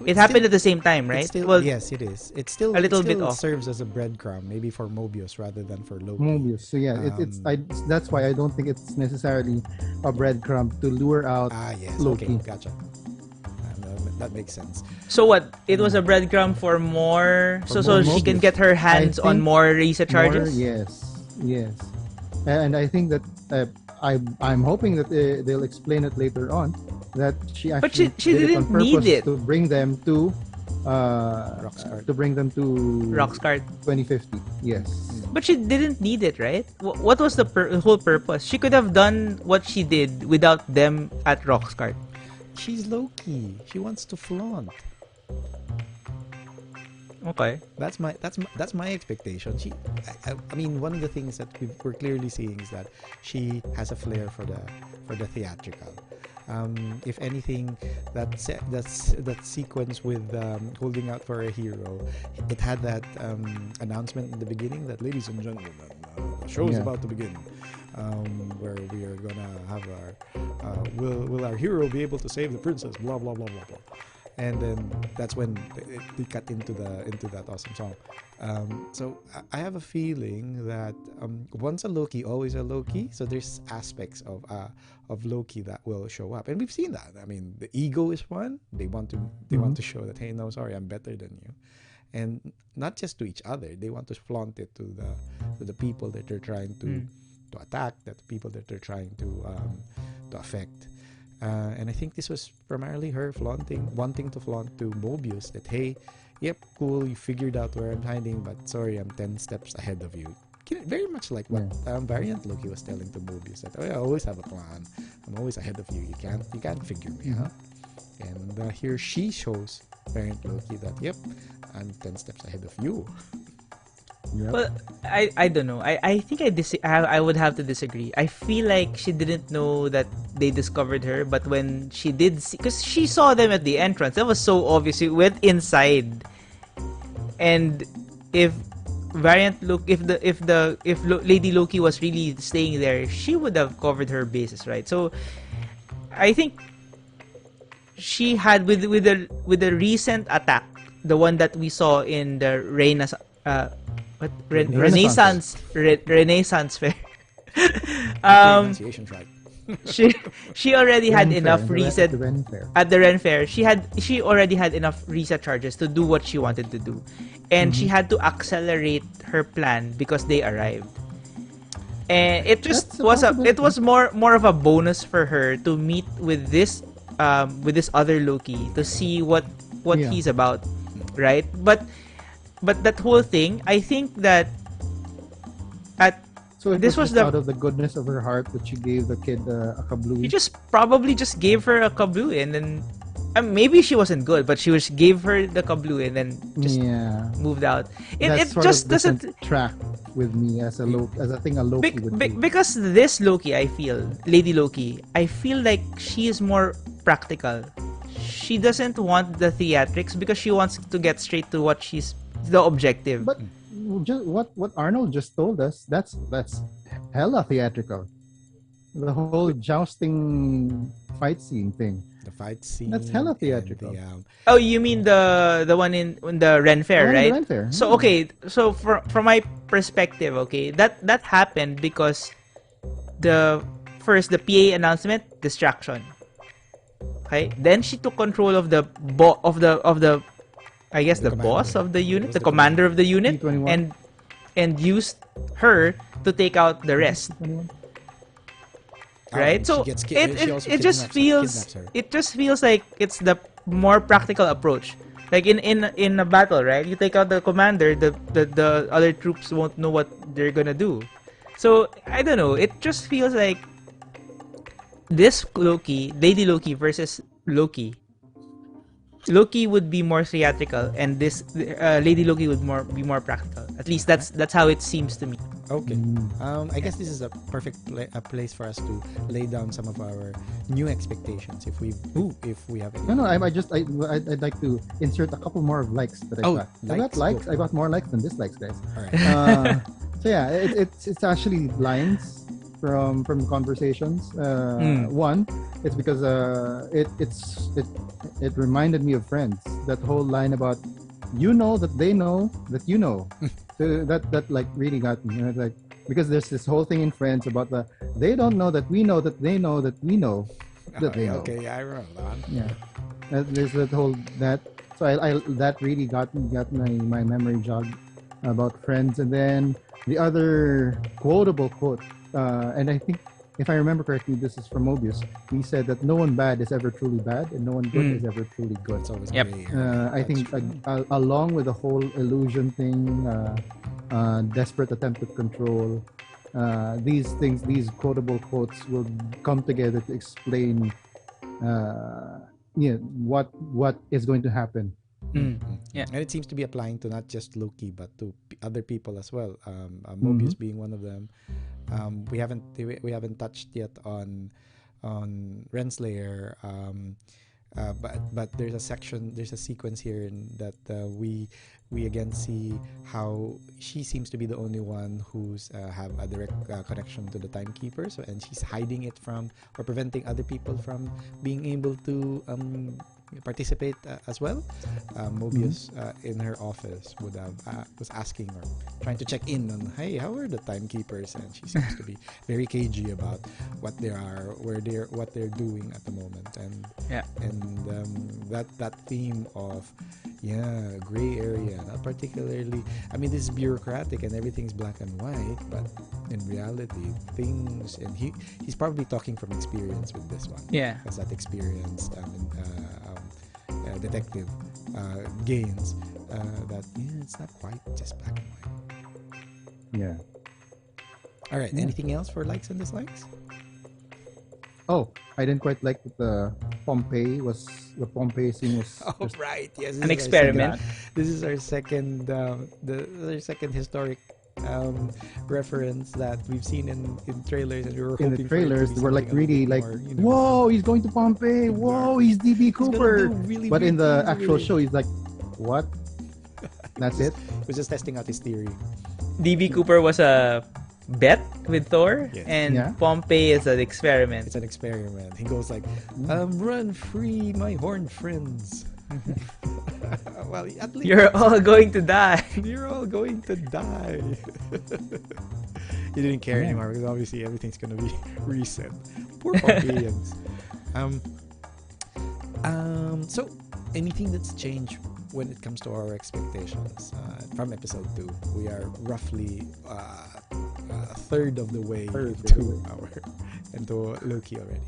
Speaker 3: It happened at the same time, right?
Speaker 1: Yes, it is. It's still
Speaker 3: a little bit off.
Speaker 1: Serves as a breadcrumb, maybe for Mobius rather than for Loki.
Speaker 2: Mobius. So yeah, that's why I don't think it's necessarily a breadcrumb to lure out Loki.
Speaker 1: Okay, gotcha. That makes sense.
Speaker 3: So what? It was a breadcrumb for more, so she can get her hands on more reset charges.
Speaker 2: Yes. And I think that I'm hoping that they'll explain it later on. That she actually
Speaker 3: she didn't need it
Speaker 2: to bring them to Roxcart. To bring them to
Speaker 3: Roxcart
Speaker 2: 2050. Yes.
Speaker 3: But she didn't need it, right? What was the whole purpose? She could have done what she did without them at Roxcart.
Speaker 1: She's Loki. She wants to flaunt.
Speaker 3: Okay.
Speaker 1: That's my expectation. I mean, one of the things that we're clearly seeing is that she has a flair for the theatrical. If anything, that sequence with holding out for a hero, it had that announcement in the beginning that, ladies and gentlemen, The show is
Speaker 2: Yeah.
Speaker 1: about to begin, where we are gonna have our will our hero be able to save the princess? Blah blah blah blah blah. And then that's when they cut into that awesome song. So I have a feeling that once a Loki, always a Loki. So there's aspects of Loki that will show up, and we've seen that. I mean, the ego is one. They want to show that, hey, no, sorry, I'm better than you, and not just to each other. They want to flaunt it to the people that they're trying to attack, that the people that they're trying to affect. And I think this was primarily her wanting to flaunt to Mobius that, hey, yep, cool, you figured out where I'm hiding, but sorry, I'm 10 steps ahead of you. Very much like what Variant Loki was telling to Mobius, that, oh, I always have a plan. I'm always ahead of you. You can't figure me out. And here she shows Variant Loki that, yep, I'm 10 steps ahead of you.
Speaker 2: Yep.
Speaker 3: Well, I don't know. I think I would have to disagree. I feel like she didn't know that they discovered her, but when she did see, because she saw them at the entrance, that was so obvious. She went inside, and if Variant Loki, if Lady Loki was really staying there, she would have covered her bases, right? So I think she had with the recent attack, the one that we saw in the
Speaker 2: Renaissance.
Speaker 3: Renaissance fair.
Speaker 1: Pronunciation's right.
Speaker 3: she already had enough reset
Speaker 2: The Ren Fair.
Speaker 3: at the Ren Fair. She already had enough reset charges to do what she wanted to do, and she had to accelerate her plan because they arrived. And it just
Speaker 2: That's a
Speaker 3: was
Speaker 2: possibility.
Speaker 3: it was more of a bonus for her to meet with this other Loki to see what
Speaker 2: Yeah.
Speaker 3: he's about, right? But that whole thing, I think that at
Speaker 2: So it
Speaker 3: this
Speaker 2: was
Speaker 3: was
Speaker 2: just out of the goodness of her heart that she gave the kid a
Speaker 3: he
Speaker 2: kablooey.
Speaker 3: just probably just gave her a kablooey, and then maybe she wasn't good, but gave her the kablooey and then just
Speaker 2: Yeah.
Speaker 3: moved out.
Speaker 2: That's
Speaker 3: It
Speaker 2: sort
Speaker 3: just
Speaker 2: of
Speaker 3: doesn't
Speaker 2: track with me as a thing a Loki would do.
Speaker 3: because this Loki, I feel, Lady Loki, I feel like she is more practical. She doesn't want the theatrics because she wants to get straight to what she's the objective.
Speaker 2: But just what Arnold just told us, that's hella theatrical. The whole jousting fight scene thing.
Speaker 1: The fight scene.
Speaker 2: That's hella
Speaker 1: and
Speaker 2: theatrical.
Speaker 3: Oh, you mean the one in the Ren Fair,
Speaker 2: The one in
Speaker 3: right?
Speaker 2: the Ren Fair,
Speaker 3: So
Speaker 2: yeah.
Speaker 3: okay, so from my perspective, okay, that happened because the PA announcement, distraction. Okay, then she took control of the I guess
Speaker 1: The
Speaker 3: the boss
Speaker 1: commander.
Speaker 3: of the
Speaker 1: It
Speaker 3: unit,
Speaker 1: was
Speaker 3: the
Speaker 1: the
Speaker 3: commander of the unit,
Speaker 2: T21.
Speaker 3: and used her to take out the rest. Right?
Speaker 1: And
Speaker 3: So
Speaker 1: she gets
Speaker 3: it
Speaker 1: also
Speaker 3: it just
Speaker 1: kidnaps her.
Speaker 3: feels like it's the more practical approach. Like in a battle, right? You take out the commander, the other troops won't know what they're gonna do. So I don't know. It just feels like this Loki, Lady Loki versus Loki. Loki would be more theatrical, and this Lady Loki would be more practical. At least that's how it seems to me.
Speaker 1: Okay. I guess this is a perfect place for us to lay down some of our new expectations if we have any.
Speaker 2: No, I'd like to insert a couple more of likes that I got. I got
Speaker 1: likes,
Speaker 2: likes.
Speaker 1: go.
Speaker 2: I got more likes than dislikes, guys.
Speaker 1: All right.
Speaker 2: So yeah, it's actually lines from conversations. One, it's because it reminded me of Friends. That whole line about you know that they know that you know. So that like really got me. You know, like because there's this whole thing in Friends about they don't know that we know that they know that we know that they know.
Speaker 1: Okay, yeah, I remember that one.
Speaker 2: Yeah, there's that whole that. So I that really got my memory jogged about Friends, and then the other quotable quote, and I think if I remember correctly, this is from Mobius. He said that no one bad is ever truly bad, and no one good is ever truly good.
Speaker 1: It's always
Speaker 3: Yep.
Speaker 1: gray.
Speaker 2: I think along with the whole illusion thing, desperate attempt at control, these things, these quotable quotes will come together to explain, what is going to happen.
Speaker 3: Yeah.
Speaker 1: And it seems to be applying to not just Loki but to other people as well. Mobius being one of them. We haven't touched yet on Renslayer. But there's a sequence here that we again see how she seems to be the only one who's have a direct connection to the timekeeper. So, and she's hiding it from, or preventing other people from being able to participate as well. Mobius in her office was asking or trying to check in on, hey, how are the timekeepers? And she seems to be very cagey about what they're doing at the moment. And that theme of gray area, not particularly. I mean, this is bureaucratic and everything's black and white, but in reality, things, and he's probably talking from experience with this one.
Speaker 3: Yeah,
Speaker 1: as that experience detective gains that it's not quite just black and white.
Speaker 2: Yeah.
Speaker 1: All right. Anything else for likes and dislikes?
Speaker 2: Oh, I didn't quite like that the Pompeii scene was.
Speaker 1: Oh, right. Yes.
Speaker 3: An experiment.
Speaker 1: This is our second, our second historic reference that we've seen in trailers, and we were hoping
Speaker 2: in the trailers
Speaker 1: for it to be
Speaker 2: they were like
Speaker 1: something a
Speaker 2: really
Speaker 1: little
Speaker 2: like,
Speaker 1: bit more,
Speaker 2: whoa, he's going to Pompeii, whoa, he's DB Cooper.
Speaker 1: Really
Speaker 2: But in the
Speaker 1: weird
Speaker 2: actual
Speaker 1: things,
Speaker 2: show, he's like, what? That's it?
Speaker 1: He was just testing out his theory.
Speaker 3: DB Cooper was a bet with Thor,
Speaker 1: Yes.
Speaker 3: and Pompeii is an experiment.
Speaker 1: It's an experiment. He goes like, run free, my horned friends. Well, at least
Speaker 3: You're all going to die.
Speaker 1: you're all going to die. He didn't care anymore because obviously everything's gonna be reset. Poor Pompeians. So anything that's changed when it comes to our expectations from episode 2? We are roughly a third of the way into Loki already.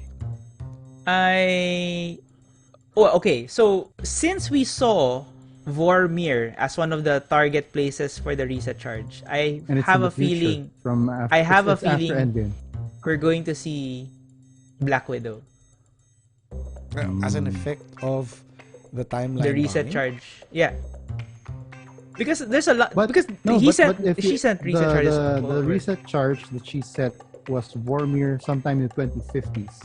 Speaker 3: Okay, so since we saw Vormir as one of the target places for the reset charge, I have a feeling we're going to see Black Widow.
Speaker 1: As an effect of the timeline,
Speaker 3: The reset
Speaker 1: bombing?
Speaker 3: charge, yeah. Because there's a lot.
Speaker 2: But
Speaker 3: Because
Speaker 2: no,
Speaker 3: she
Speaker 2: but
Speaker 3: sent
Speaker 2: if
Speaker 3: she
Speaker 2: you-
Speaker 3: sent reset charges.
Speaker 2: The
Speaker 3: over.
Speaker 2: reset charge that she set was Vormir sometime in the 2050s,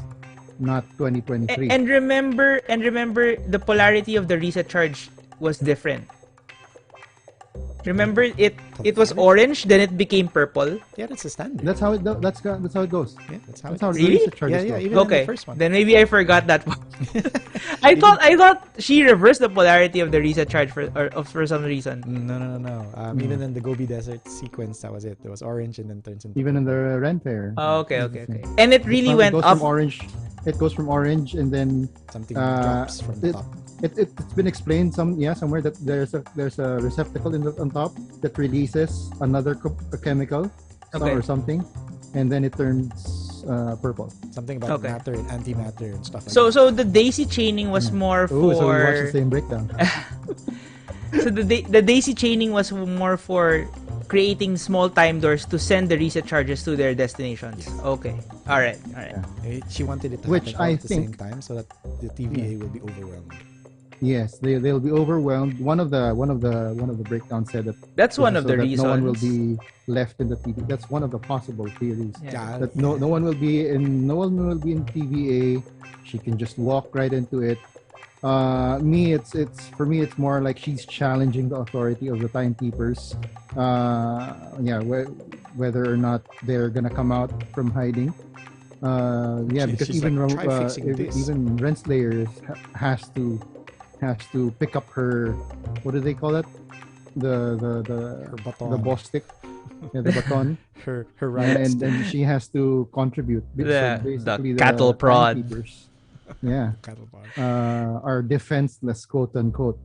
Speaker 2: not 2023.
Speaker 3: And remember the polarity of the reset charge was different. Remember it was orange, then it became purple.
Speaker 1: Yeah, that's the standard.
Speaker 2: That's how it goes.
Speaker 1: Yeah, that's how
Speaker 2: That's
Speaker 1: it
Speaker 2: how
Speaker 1: is.
Speaker 2: the
Speaker 3: Really?
Speaker 2: reset charges
Speaker 1: Yeah,
Speaker 2: go.
Speaker 1: even in
Speaker 3: Okay,
Speaker 1: the first one.
Speaker 3: then maybe I forgot that one. I thought she reversed the polarity of the reset charge for some reason.
Speaker 1: No. Even in the Gobi Desert sequence, that was it. It was orange and then turns into
Speaker 2: Even in the Ren Fair.
Speaker 3: Oh, okay. And it really went
Speaker 2: goes
Speaker 3: up.
Speaker 2: from orange. It goes from orange and then
Speaker 1: something drops from the top.
Speaker 2: It's been explained somewhere that there's a receptacle on top that releases another chemical or something, and then it turns purple.
Speaker 1: Something about matter and antimatter and stuff like
Speaker 3: So
Speaker 1: that.
Speaker 3: so the daisy chaining was more for.
Speaker 2: So we watched the same breakdown.
Speaker 3: So the daisy chaining was more for creating small time doors to send the reset charges to their destinations.
Speaker 1: Yes.
Speaker 3: Okay. All right.
Speaker 1: She wanted it to
Speaker 2: Which
Speaker 1: happen all
Speaker 2: I
Speaker 1: at the same
Speaker 2: think-
Speaker 1: time so that the TVA will be overwhelmed.
Speaker 2: Yes, they'll be overwhelmed. One of the breakdowns said that
Speaker 3: That's one of
Speaker 2: so
Speaker 3: the
Speaker 2: that
Speaker 3: reasons.
Speaker 2: no one will be left in the TV. That's one of the possible theories.
Speaker 3: Yeah.
Speaker 2: That no one will be in TVA. She can just walk right into it. For me it's more like she's challenging the authority of the timekeepers. Whether or not they're gonna come out from hiding. Because
Speaker 1: she's
Speaker 2: even
Speaker 1: like, "Try fixing this."
Speaker 2: even Renslayer has to pick up her, what do they call it?
Speaker 1: Her
Speaker 2: The
Speaker 1: baton.
Speaker 2: boss stick. Yeah, the baton.
Speaker 1: her right
Speaker 2: and
Speaker 1: stick.
Speaker 2: then she has to contribute. So
Speaker 3: The
Speaker 2: basically
Speaker 3: cattle prod.
Speaker 2: timekeepers, yeah,
Speaker 1: Cattle bar.
Speaker 2: are defenseless, quote unquote.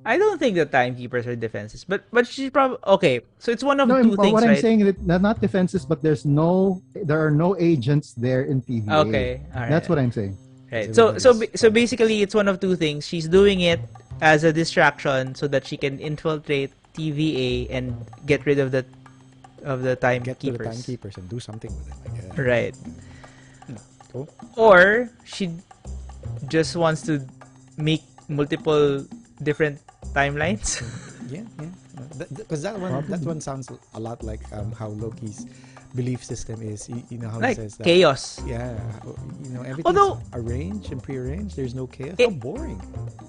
Speaker 3: I don't think the timekeepers are defenses, but she's probably okay. So it's one of
Speaker 2: No,
Speaker 3: two things,
Speaker 2: what I'm
Speaker 3: right?
Speaker 2: saying is that they're not defenses, but there are no agents there in TVA.
Speaker 3: Okay, all right.
Speaker 2: That's what I'm saying.
Speaker 3: Right.
Speaker 1: Everybody's-
Speaker 3: So basically, it's one of two things. She's doing it as a distraction so that she can infiltrate TVA and get rid of the
Speaker 1: Get to the
Speaker 3: timekeepers.
Speaker 1: timekeepers and do something with it, I guess.
Speaker 3: Right.
Speaker 1: Cool.
Speaker 3: Or she just wants to make multiple different timelines.
Speaker 1: Yeah. Because that one sounds a lot like how Loki's belief system is. You know how he
Speaker 3: Like
Speaker 1: says that.
Speaker 3: chaos.
Speaker 1: Yeah, everything's
Speaker 3: Although
Speaker 1: arranged and prearranged. There's no chaos.
Speaker 3: It-
Speaker 1: How boring.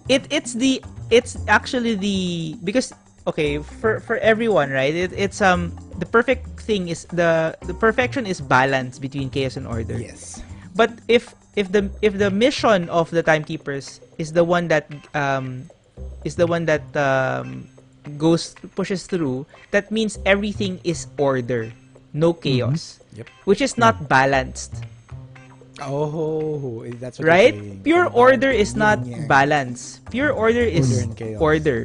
Speaker 3: it's actually the because okay for everyone, right? It's the perfect thing is the perfection is balance between chaos and order.
Speaker 1: Yes.
Speaker 3: But if the mission of the timekeepers is the one that goes pushes through, that means everything is order, no chaos,
Speaker 1: Yep.
Speaker 3: which is not balanced,
Speaker 1: Oh, that's what
Speaker 3: right?
Speaker 1: you're saying.
Speaker 3: Pure order is not
Speaker 1: Yin yang.
Speaker 3: balance. Pure order is
Speaker 1: Order and chaos.
Speaker 3: order.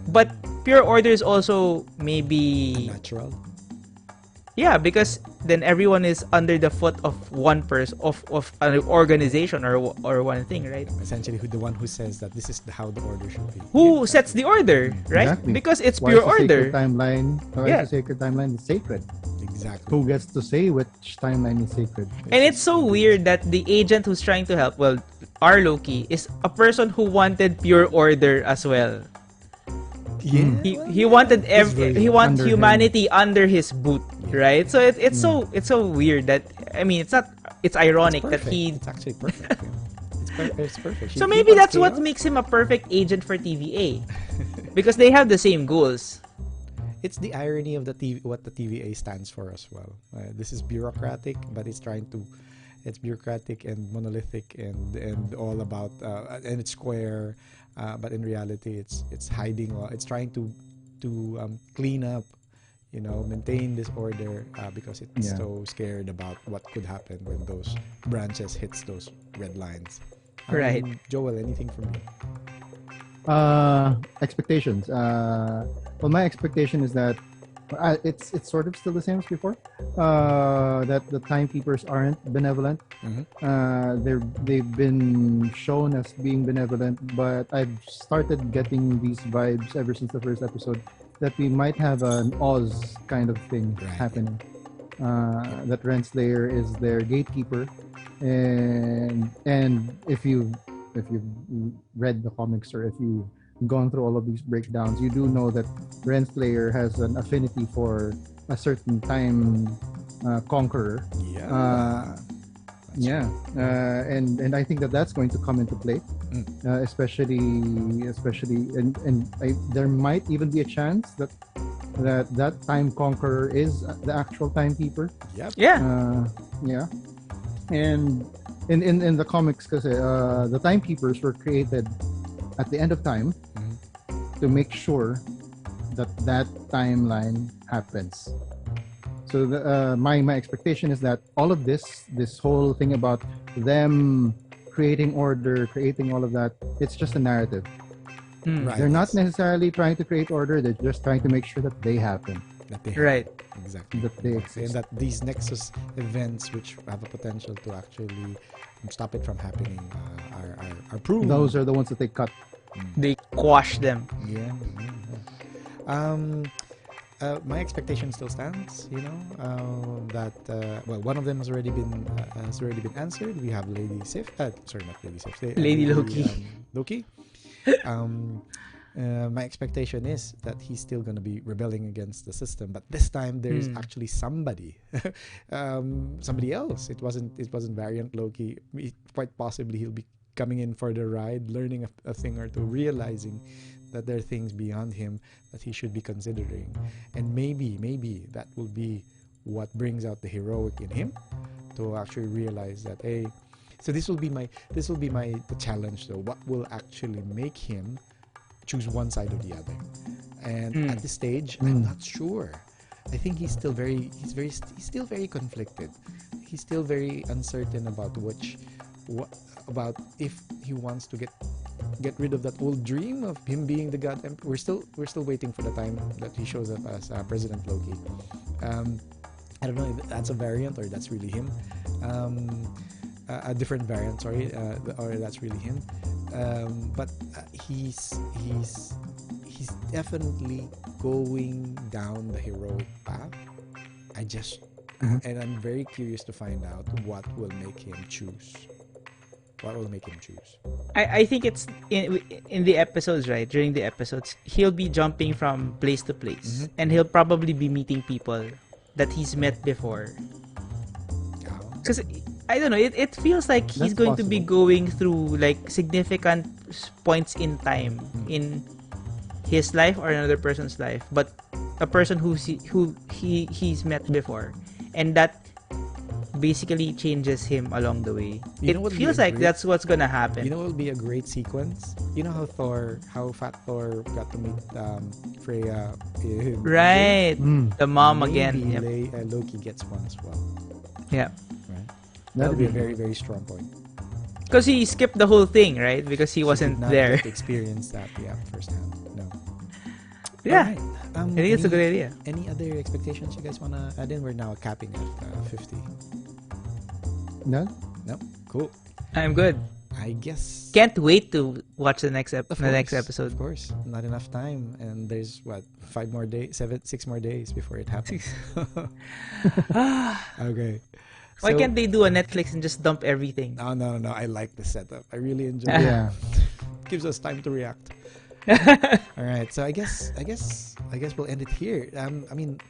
Speaker 3: But pure order is also maybe
Speaker 1: Unnatural.
Speaker 3: yeah, because then everyone is under the foot of one person of an organization or one thing, right?
Speaker 1: Essentially, the one who says that this is how the order should be.
Speaker 3: Who sets the order, right?
Speaker 2: Exactly.
Speaker 3: Because it's
Speaker 2: Why
Speaker 3: pure
Speaker 2: is the
Speaker 3: order.
Speaker 2: sacred timeline? Why
Speaker 3: Yeah.
Speaker 2: is the sacred timeline sacred?
Speaker 1: Exactly.
Speaker 2: Who gets to say which timeline is sacred?
Speaker 3: And it's so weird that the agent who's trying to help, well, our Loki, is a person who wanted pure order as well.
Speaker 1: Yeah.
Speaker 3: He wanted
Speaker 1: very
Speaker 3: he wants
Speaker 2: under
Speaker 3: humanity under his boot, right? So it's so weird that it's ironic that
Speaker 1: Perfect.
Speaker 3: he.
Speaker 1: It's actually perfect. It's perfect.
Speaker 3: So
Speaker 1: He
Speaker 3: maybe
Speaker 1: wants
Speaker 3: that's what
Speaker 1: chaos.
Speaker 3: makes him a perfect agent for TVA, because they have the same goals.
Speaker 1: It's the irony of what the TVA stands for as well. This is bureaucratic, but it's bureaucratic and monolithic and all about and it's square, but in reality, it's hiding. It's trying to clean up, maintain this order because it's
Speaker 2: Yeah.
Speaker 1: so scared about what could happen when those branches hits those red lines.
Speaker 3: Right.
Speaker 1: Joel, anything from you?
Speaker 2: Expectations. Well, my expectation is that it's sort of still the same as before. That the timekeepers aren't benevolent. They've been shown as being benevolent, but I've started getting these vibes ever since the first episode that we might have an Oz kind of thing
Speaker 1: Right.
Speaker 2: happening. That Renslayer is their gatekeeper, and if you've read the comics or if you've gone through all of these breakdowns, you do know that Renslayer has an affinity for a certain time conqueror.
Speaker 1: Yeah.
Speaker 2: Yeah, and I think that's going to come into play, especially, there might even be a chance that time conqueror is the actual timekeeper.
Speaker 1: Yep.
Speaker 3: Yeah.
Speaker 2: Yeah, and in the comics, because the timekeepers were created at the end of time to make sure that timeline happens. So my expectation is that all of this whole thing about them creating order, creating all of that, it's just a narrative.
Speaker 1: Right.
Speaker 2: They're not necessarily trying to create order. They're just trying to make sure that they happen.
Speaker 1: That they
Speaker 3: Right.
Speaker 1: Exactly.
Speaker 2: That they
Speaker 1: And
Speaker 2: exist.
Speaker 1: that these Nexus events, which have a potential to actually stop it from happening, are proven.
Speaker 2: Those are the ones that they cut.
Speaker 3: They quash them.
Speaker 1: Yeah. My expectation still stands. That one of them has already been answered. We have Lady Sif. Sorry, not Lady Sif.
Speaker 3: Lady Loki.
Speaker 1: Loki. My expectation is that he's still going to be rebelling against the system, but this time there is actually somebody else. It wasn't Variant Loki. Quite possibly he'll be coming in for the ride, learning a thing or two, realizing that there are things beyond him that he should be considering, and maybe that will be what brings out the heroic in him to actually realize that, hey, so this will be the challenge though. What will actually make him choose one side or the other? And at this stage, I'm not sure. I think he's still very conflicted. He's still very uncertain about about if he wants to get rid of that old dream of him being the God Emperor. We're still waiting for the time that he shows up as President Loki. I don't know if that's a variant or that's really him. A different variant, sorry, or that's really him. But he's definitely going down the heroic path. And I'm very curious to find out what will make him choose. What will make him choose?
Speaker 3: I think it's in the episodes, right? During the episodes, he'll be jumping from place to place, and he'll probably be meeting people that he's met before. Because I don't know, it feels like he's
Speaker 2: That's
Speaker 3: going to be
Speaker 2: possible.
Speaker 3: going through like significant points in time in his life or another person's life, but a person he's met before, and that basically changes him along the way.
Speaker 1: You
Speaker 3: It
Speaker 1: know what would be
Speaker 3: feels
Speaker 1: a
Speaker 3: like
Speaker 1: great-
Speaker 3: that's what's gonna happen.
Speaker 1: You know what would be a great sequence? You know how Fat Thor got to meet Freya in
Speaker 3: Right,
Speaker 2: Mm.
Speaker 3: the mom
Speaker 1: Maybe
Speaker 3: again. Yep.
Speaker 1: Loki gets one as well.
Speaker 3: Yeah,
Speaker 1: Right? That
Speaker 2: That'd
Speaker 1: would be a
Speaker 2: be
Speaker 1: very, very strong point.
Speaker 3: because he skipped the whole thing, right? Because he
Speaker 1: She
Speaker 3: wasn't
Speaker 1: did not
Speaker 3: there.
Speaker 1: get to experience that, firsthand. No.
Speaker 3: Yeah,
Speaker 1: Alright.
Speaker 3: I think it's a good idea.
Speaker 1: Any other expectations you guys wanna add in? We're now capping at 50.
Speaker 2: No?
Speaker 1: No? Cool.
Speaker 3: I'm good.
Speaker 1: I guess.
Speaker 3: Can't wait to watch the next
Speaker 1: Of
Speaker 3: next
Speaker 1: course,
Speaker 3: episode.
Speaker 1: Of course, not enough time, and there's what 6 more days before it happens. Okay.
Speaker 3: Why
Speaker 1: So-
Speaker 3: can't they do a Netflix and just dump everything?
Speaker 1: No. I like the setup. I really enjoy
Speaker 2: Yeah.
Speaker 1: it. Gives us time to react. All right. So I guess we'll end it here. I mean,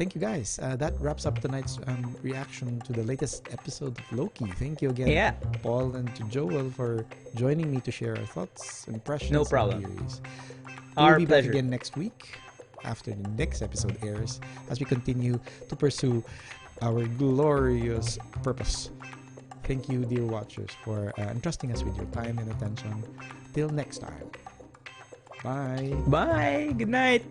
Speaker 1: thank you guys. That wraps up tonight's reaction to the latest episode of Loki. Thank you again,
Speaker 3: Yeah.
Speaker 1: to Paul and to Joel, for joining me to share our thoughts, impressions,
Speaker 3: No
Speaker 1: and
Speaker 3: problem.
Speaker 1: theories.
Speaker 3: Our
Speaker 1: We'll be
Speaker 3: pleasure.
Speaker 1: back again next week after the next episode airs, as we continue to pursue our glorious purpose. Thank you, dear watchers, for entrusting us with your time and attention. Till next time. Bye.
Speaker 3: Bye. Good night.